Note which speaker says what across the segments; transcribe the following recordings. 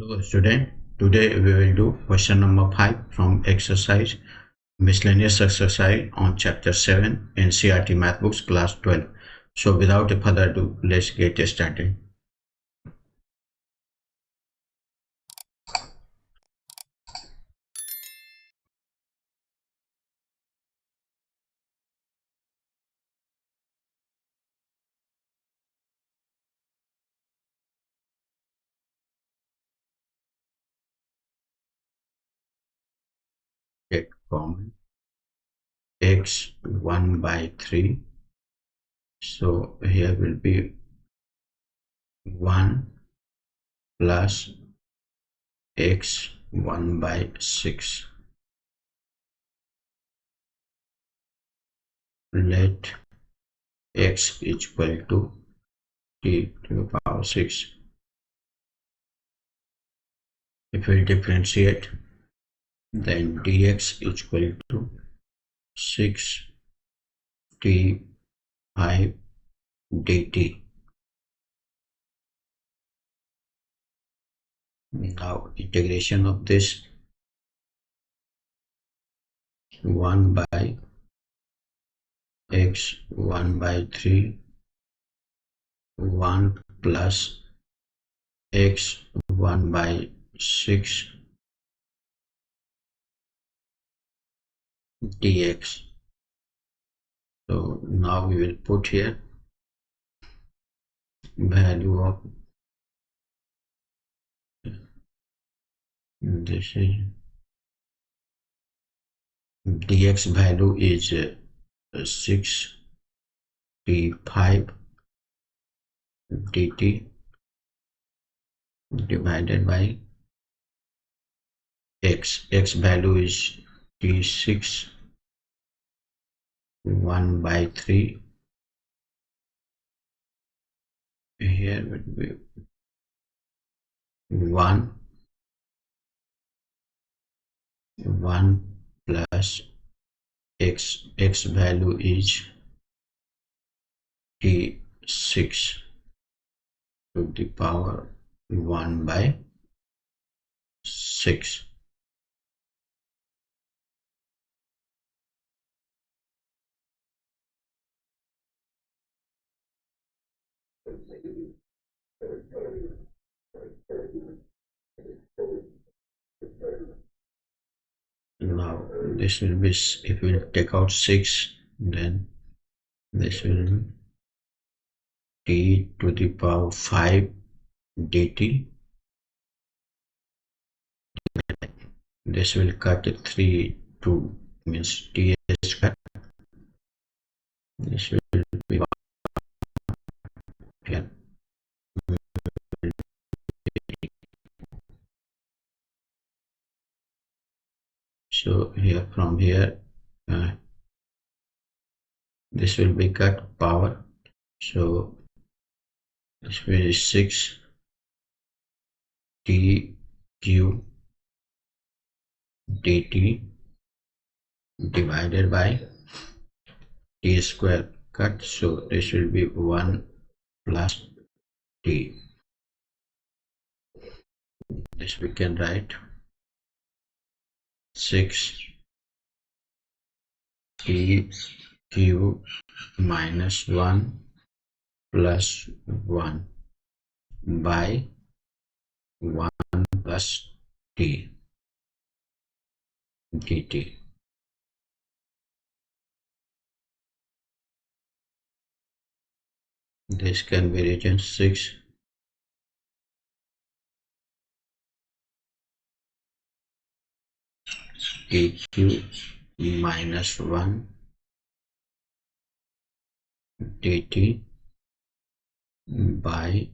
Speaker 1: Hello student, today we will do question number 5 from exercise miscellaneous exercise on chapter 7 NCERT math books class 12. So without further ado, let's get started. Take common x 1 by 3. So here will be 1 plus x 1 by 6. Let x equal to t to the power 6. If we differentiate, then dx equal to 6 t 5 dt. Now integration of this 1 by x 1 by 3 1 plus x 1 by 6 dx. So now we will put here value of this is dx value is 6 t5 dt divided by x value is t6 1 by 3. Here would be 1 plus x value is t6 to the power 1 by 6. Now this will be, if we take out 6, then this will be t to the power 5 dt. This will cut 3 2 means t is cut. This will be 1 here. So here from here this will be cut power. So this will be 6 t cube dt divided by t square cut. So this will be 1 plus t. This we can write 6 t cube minus 1 plus 1 by 1 plus t dt. This can be written 6 t cube minus 1 dt by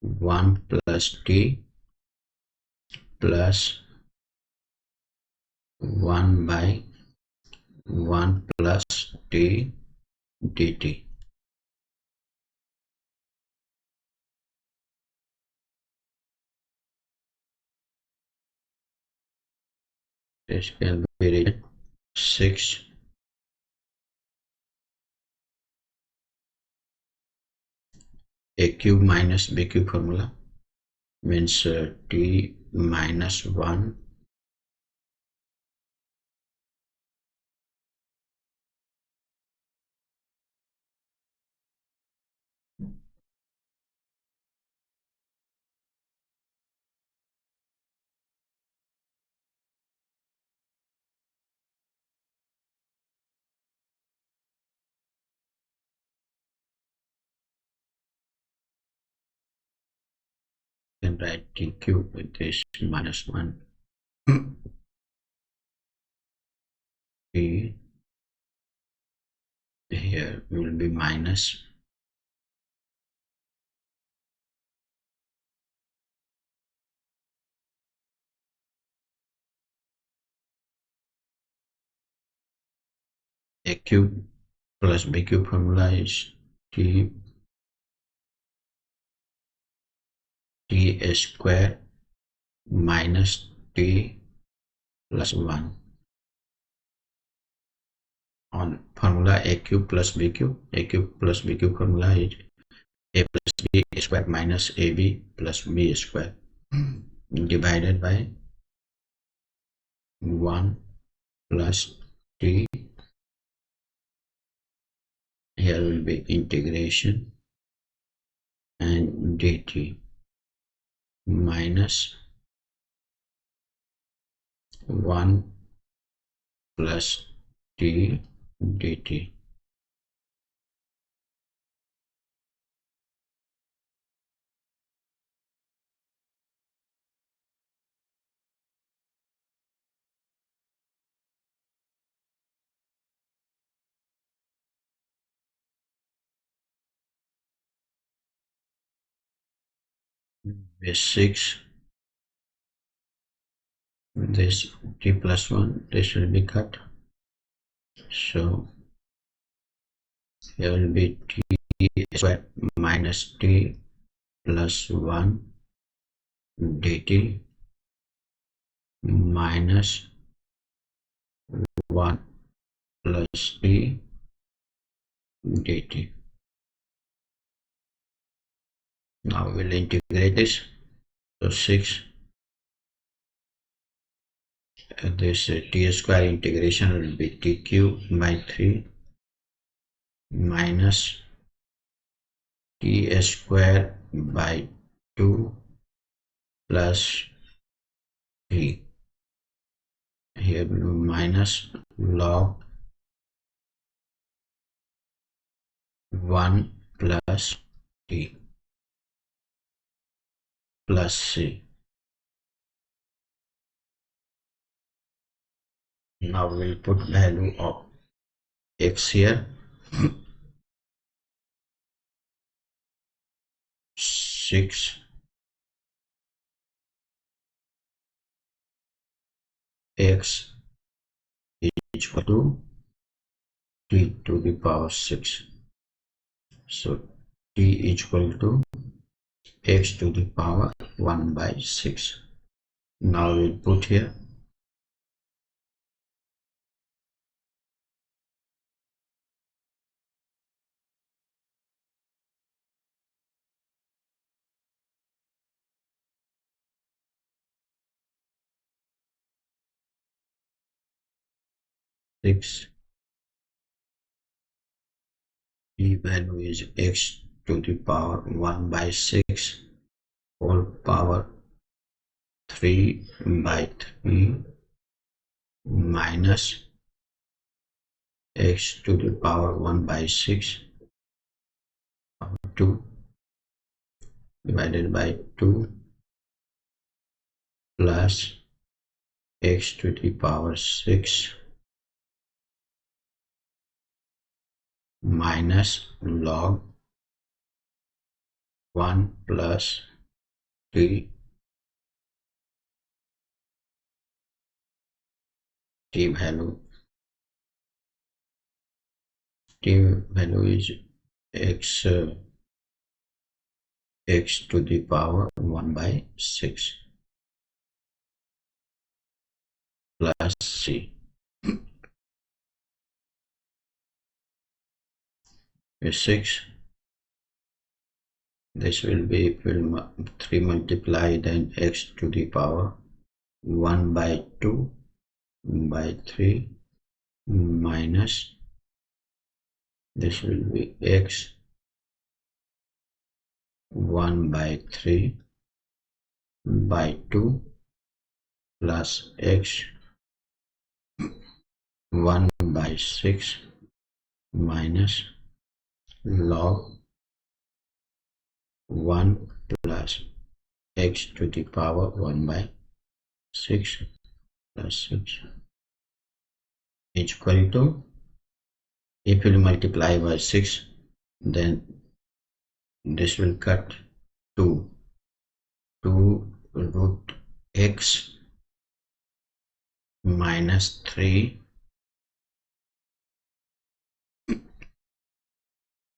Speaker 1: 1 plus t plus 1 by 1 plus t dt. This can be written 6 a cube minus b cube formula means t minus 1 can write t cube with this minus 1 t here will be minus a cube plus b cube formula is t square minus t plus 1 on formula a cube plus b cube. A cube plus b cube formula is a plus b square minus ab plus b square divided by 1 plus t. Here will be integration and dt minus 1 plus t dt. Base 6, this t plus 1, this will be cut, so here will be t square minus t plus 1 dt minus 1 plus t dt. Now we will integrate this. So 6, this t square integration will be t cube by 3 minus t square by 2 plus 3. Here will be minus log 1 plus t plus c. Now we'll put value of x here. 6 x is equal to t to the power 6. So t is equal to x to the power 1 by 6. Now we'll put here 6, t value is x to the power 1 by 6 whole power 3 by 3 minus x to the power 1 by 6 power 2 divided by 2 plus x to the power 6 minus log 1 plus t value is x x to the power 1 by 6 plus c. 6 This will be, if we'll 3 multiply, then x to the power 1 by 2 by 3 minus, this will be x 1 by 3 by 2 plus x 1 by 6 minus log 1 plus x to the power 1 by 6 plus 6 is equal to, if we multiply by 6, then this will cut 2 root x minus 3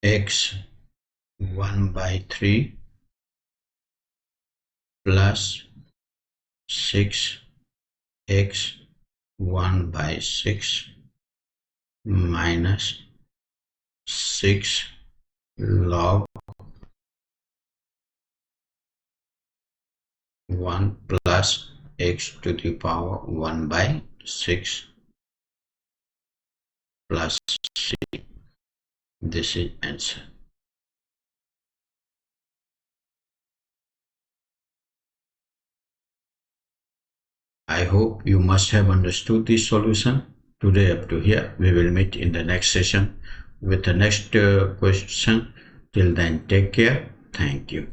Speaker 1: x 1 by 3 plus 6 x 1 by 6 minus 6 log 1 plus x to the power 1 by 6 plus c. This is answer. I hope you must have understood this solution. Today up to here. We will meet in the next session with the next question. Till then, take care. Thank you.